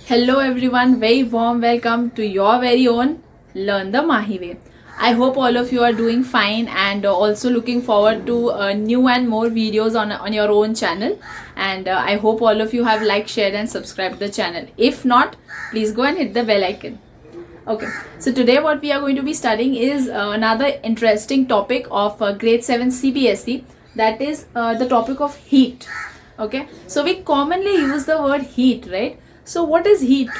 Hello everyone, very warm welcome to your very own Learn the Mahi Way. I hope all of you are doing fine and also looking forward to new and more videos on your own channel. And I hope all of you have liked, shared and subscribed the channel. If not, please go and hit the bell icon. Okay, so today what we are going to be studying is another interesting topic of grade 7 CBSE, that is the topic of heat. Okay, so we commonly use the word heat, right? So what is heat?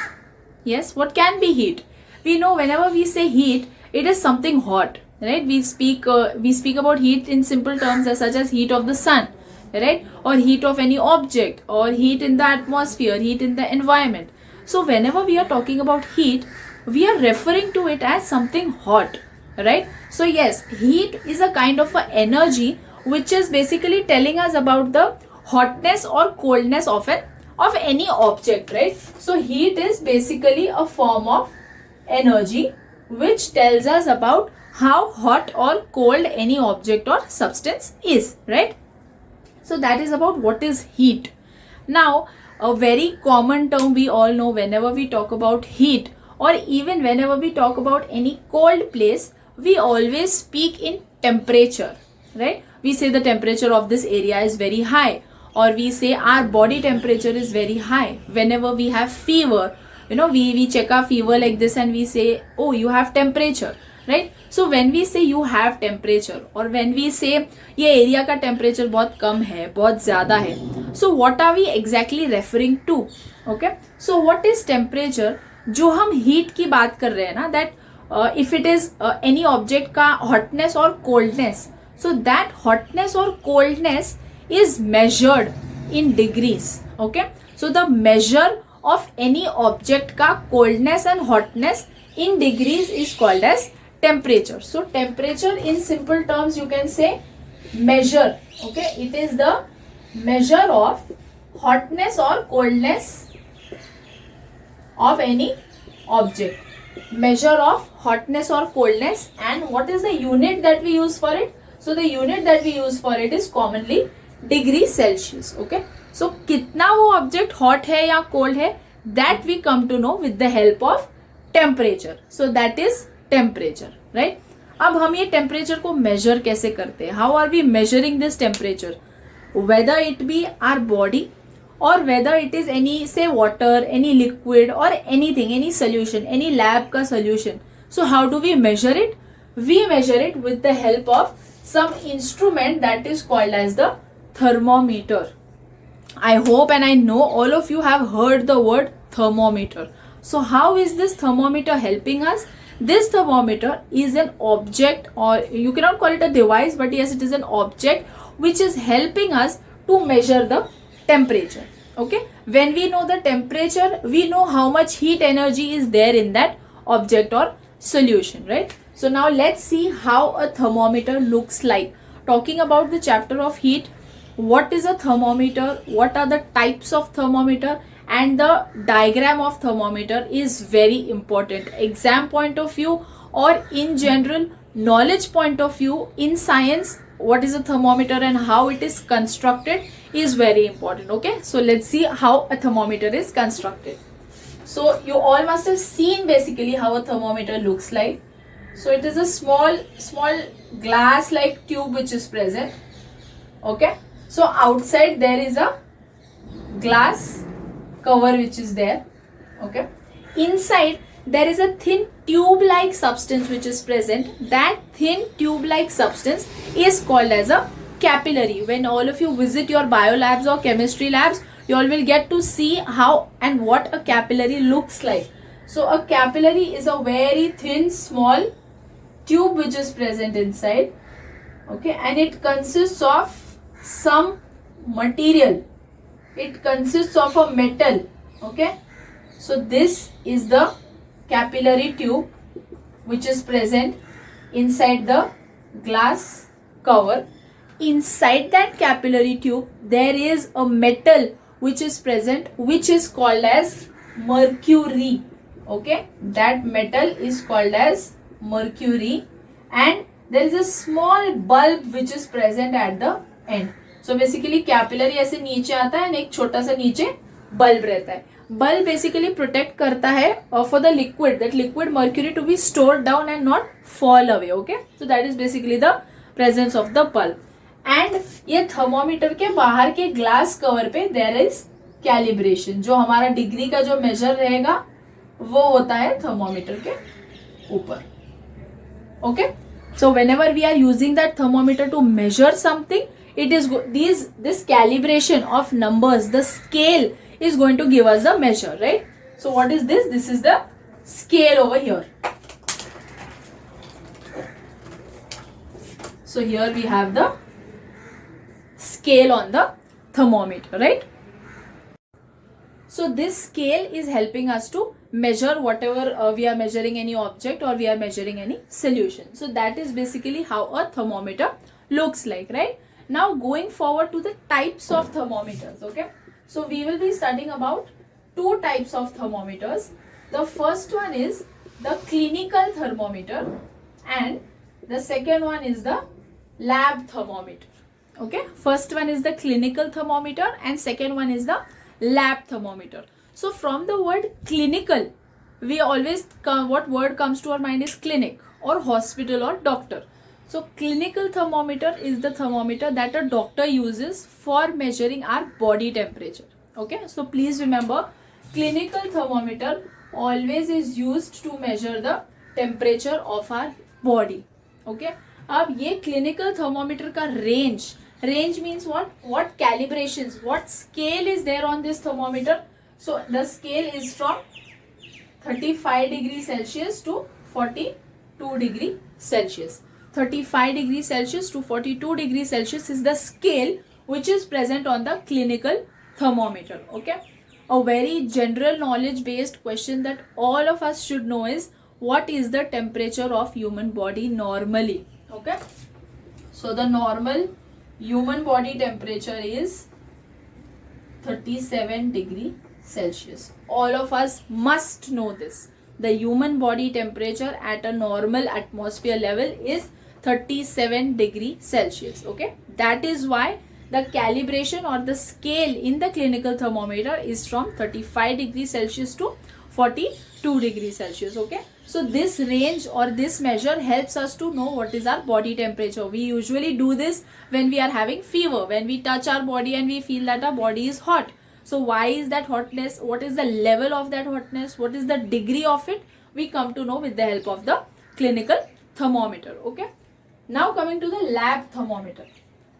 Yes, what can be heat? We know whenever we say heat, it is something hot, right? We speak about heat in simple terms as such as heat of the sun, right? Or heat of any object, or heat in the atmosphere, heat in the environment. So whenever we are talking about heat, we are referring to it as something hot, right? So yes, heat is a kind of a energy which is basically telling us about the hotness or coldness of any object, right? So heat is basically a form of energy which tells us about how hot or cold any object or substance is, right? So that is about what is heat. Now, a very common term we all know whenever we talk about heat, or even whenever we talk about any cold place, we always speak in temperature, right? We say the temperature of this area is very high, or we say our body temperature is very high. Whenever we have fever, we check our fever like this and we say, oh, you have temperature, right? So when we say you have temperature, or when we say ये area का temperature बहुत कम है, बहुत ज़्यादा है, so what are we exactly referring to? Okay, so what is temperature? जो हम heat की बात कर रहे हैं ना, that if it is any object का hotness or coldness, so that hotness or coldness is measured in degrees. Okay, so the measure of any object का coldness and hotness in degrees is called as temperature. So temperature in simple terms you can say measure. Okay, it is the measure of hotness or coldness of any object. Measure of hotness or coldness. And what is the unit that we use for it? So the unit that we use for it is commonly degree Celsius. Okay, so कितना वो object hot है या cold है, that we come to know with the help of temperature. So that is temperature, right? अब हम ये temperature को measure कैसे करते हैं? How are we measuring this temperature? Whether it be our body, or whether it is any, say, water, any liquid or anything, any solution, any lab का solution. So how do we measure it? We measure it with the help of some instrument that is called as the thermometer. I hope and I know all of you have heard the word thermometer. So how is this thermometer helping us? This thermometer is an object, or you cannot call it a device, but yes, it is an object which is helping us to measure the temperature. Okay, when we know the temperature, we know how much heat energy is there in that object or solution, right? So now let's see how a thermometer looks like. Talking about the chapter of heat, what is a thermometer, what are the types of thermometer, and the diagram of thermometer is very important. Exam point of view, or in general knowledge point of view, in science, what is a thermometer and how it is constructed is very important. Okay, so let's see how a thermometer is constructed. So you all must have seen basically how a thermometer looks like. So it is a small glass like tube which is present. Okay, so outside there is a glass cover which is there. Okay, inside there is a thin tube like substance which is present. That thin tube like substance is called as a capillary. When all of you visit your bio labs or chemistry labs, you all will get to see how and what a capillary looks like. So a capillary is a very thin small tube which is present inside. Okay, and it consists of some material. It consists of a metal. Okay, so this is the capillary tube which is present inside the glass cover. Inside that capillary tube there is a metal which is present, which is called as mercury. Okay, that metal is called as mercury, and there is a small bulb which is present at the end. So basically capillary ऐसे नीचे आता है and एक छोटा सा नीचे bulb रहता है. बल्ब बेसिकली प्रोटेक्ट करता है for the liquid, that liquid mercury to be stored down and not fall away. Okay, so that is basically the presence of the bulb. And ये थर्मोमीटर के बाहर के ग्लास कवर पे there is calibration. जो हमारा degree का जो major रहेगा वो होता है थर्मोमीटर के ऊपर. Okay, so whenever we are using that thermometer to measure something, it is this calibration of numbers, the scale is going to give us the measure, right? So what is this? This is the scale over here. So here we have the scale on the thermometer, right? So this scale is helping us to measure whatever we are measuring, any object or we are measuring any solution. So that is basically how a thermometer looks like, right? Now going forward to the types of thermometers. Okay, so we will be studying about two types of thermometers. The first one is the clinical thermometer and the second one is the lab thermometer. Okay, first one is the clinical thermometer and second one is the lab thermometer. So from the word clinical, we always what word comes to our mind is clinic or hospital or doctor. So clinical thermometer is the thermometer that a doctor uses for measuring our body temperature. Okay, so please remember, clinical thermometer always is used to measure the temperature of our body. Okay, अब ये clinical thermometer का range means what calibrations, what scale is there on this thermometer. So the scale is from 35 degrees Celsius to 42 degrees Celsius. 35 degrees Celsius to 42 degrees Celsius is the scale which is present on the clinical thermometer. Okay, a very general knowledge based question that all of us should know is, what is the temperature of human body normally? Okay, so the normal human body temperature is 37 degree Celsius. All of us must know this. The human body temperature at a normal atmosphere level is 37 degree Celsius. Okay, that is why the calibration or the scale in the clinical thermometer is from 35 degrees Celsius to 42 degrees Celsius. Okay, so this range or this measure helps us to know what is our body temperature. We usually do this when we are having fever, when we touch our body and we feel that our body is hot. So why is that hotness? What is the level of that hotness? What is the degree of it? We come to know with the help of the clinical thermometer. Okay, now coming to the lab thermometer.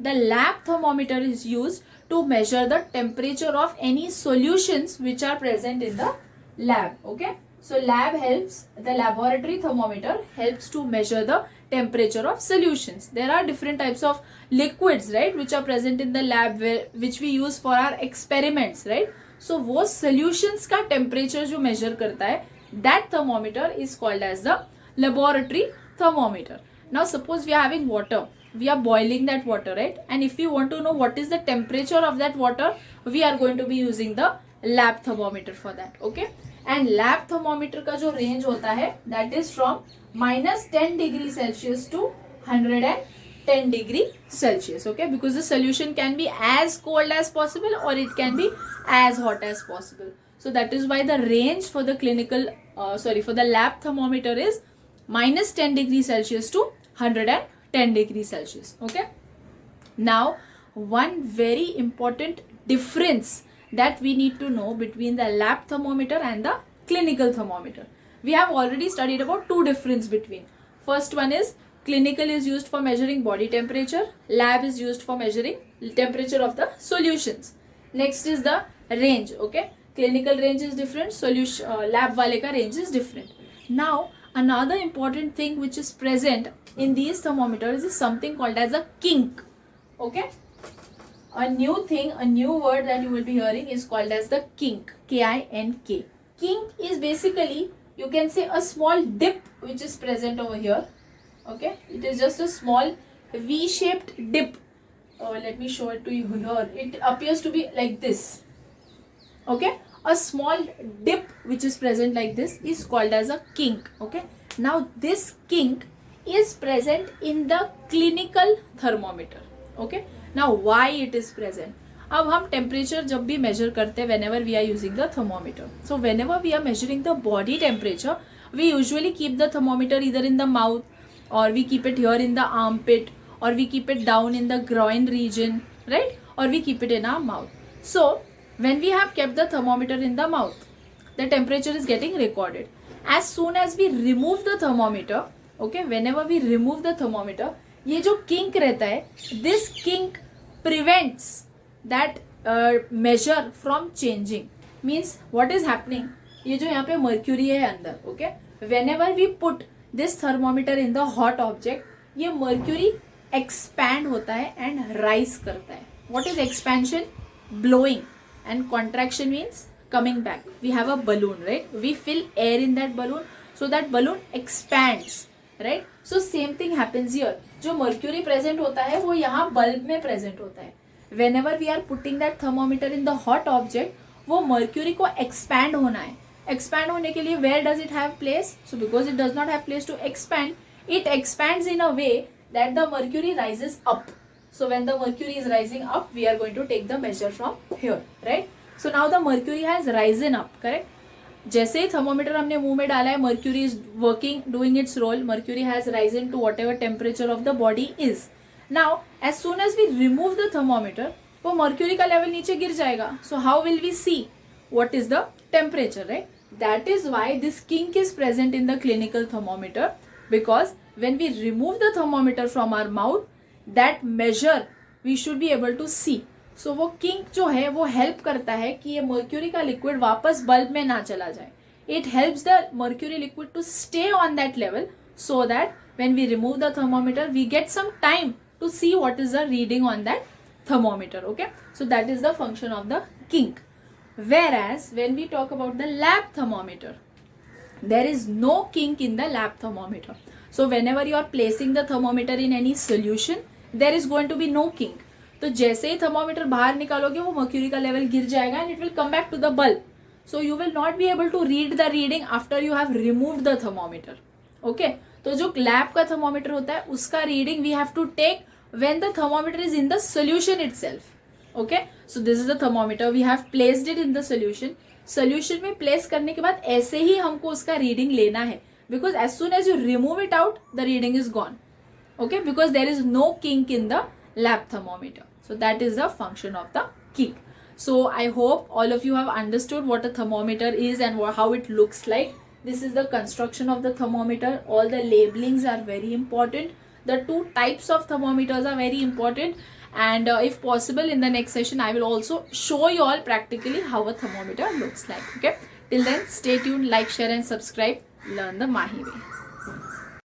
The lab thermometer is used to measure the temperature of any solutions which are present in the lab. Okay, so the laboratory thermometer helps to measure the temperature of solutions. There are different types of liquids, right, which are present in the lab which we use for our experiments, right? So वो solutions का temperature जो measure करता है, that thermometer is called as the laboratory thermometer. Now suppose we are having water, we are boiling that water, right? And if we want to know what is the temperature of that water, we are going to be using the lab thermometer for that. Okay, and lab thermometer का जो range होता है, that is from -10 degrees Celsius to 110 degree Celsius. Okay, because the solution can be as cold as possible or it can be as hot as possible. So that is why the range for the for the lab thermometer is -10 degrees Celsius to 110 degrees Celsius. Okay, now one very important difference that we need to know between the lab thermometer and the clinical thermometer. We have already studied about two difference between. First one is clinical is used for measuring body temperature, lab is used for measuring temperature of the solutions. Next is the range. Okay, clinical range is different, lab wale ka range is different. Now another important thing which is present in these thermometers is something called as a kink. Okay, a new word that you will be hearing is called as the kink. K-I-N-K. Kink is basically, you can say, a small dip which is present over here. Okay, it is just a small V-shaped dip. Let me show it to you here. It appears to be like this. Okay, a small dip which is present like this is called as a kink. Okay, now this kink is present in the clinical thermometer. Okay, now why it is present? अब हम temperature जब भी major करते हैं whenever we are using the thermometer, so whenever we are measuring the body temperature, we usually keep the thermometer either in the mouth or we keep it here in the armpit or we keep it down in the groin region, right? Or we keep it in our mouth. So when we have kept the thermometer in the mouth, the temperature is getting recorded. As soon as we remove the thermometer, okay, whenever we remove the thermometer, ये जो kink रहता है, this kink prevents that measure from changing. Means what is happening, ये जो यहाँ पे mercury है अंदर, okay, whenever we put this thermometer in the hot object, ये mercury expand होता है and rise करता है. What is expansion? Blowing. And contraction means coming back. We have a balloon, right? We fill air in that balloon, so that balloon expands, right? So same thing happens here. जो mercury present होता है वो यहाँ bulb में present होता है. Whenever we are putting that thermometer in the hot object, वो mercury को expand होना है. Expand होने के लिए where does it have place? So because it does not have place to expand, it expands in a way that the mercury rises up. So when the mercury is rising up, we are going to take the measure from here, right? So now the mercury has risen up, correct? जैसे ही thermometer हमने मुंह में डाला है, mercury is working, doing its role. Mercury has risen to whatever temperature of the body is. Now, as soon as we remove the thermometer, वो mercury का level नीचे गिर जाएगा. So how will we see what is the temperature, right? That is why this kink is present in the clinical thermometer, because when we remove the thermometer from our mouth, that measure we should be able to see. So वो kink जो है वो help करता है कि ये mercury का liquid वापस bulb में ना चला जाए. It helps the mercury liquid to stay on that level, so that when we remove the thermometer, we get some time to see what is the reading on that thermometer. Okay, so that is the function of the kink. Whereas when we talk about the lab thermometer, there is no kink in the lab thermometer. So whenever you are placing the thermometer in any solution, there is going to be no kink. तो जैसे ही thermometer बाहर निकालोगे वो mercury का level गिर जाएगा and it will come back to the bulb. So you will not be able to read the reading after you have removed the thermometer. Okay, तो जो लैब का थर्मोमीटर होता है उसका reading we have to take when the thermometer is in the solution itself. Okay, so this is the thermometer, we have placed it in the solution. Solution में place करने के बाद ऐसे ही हमको उसका रीडिंग लेना है, because as soon as you remove it out the reading is gone. Okay, because there is no kink in the lab thermometer. So that is the function of the kink. So I hope all of you have understood what a thermometer is and how it looks like. This is the construction of the thermometer. All the labelings are very important. The two types of thermometers are very important. And if possible in the next session, I will also show you all practically how a thermometer looks like. Okay. Till then, stay tuned, like, share and subscribe. Learn the Mahi way.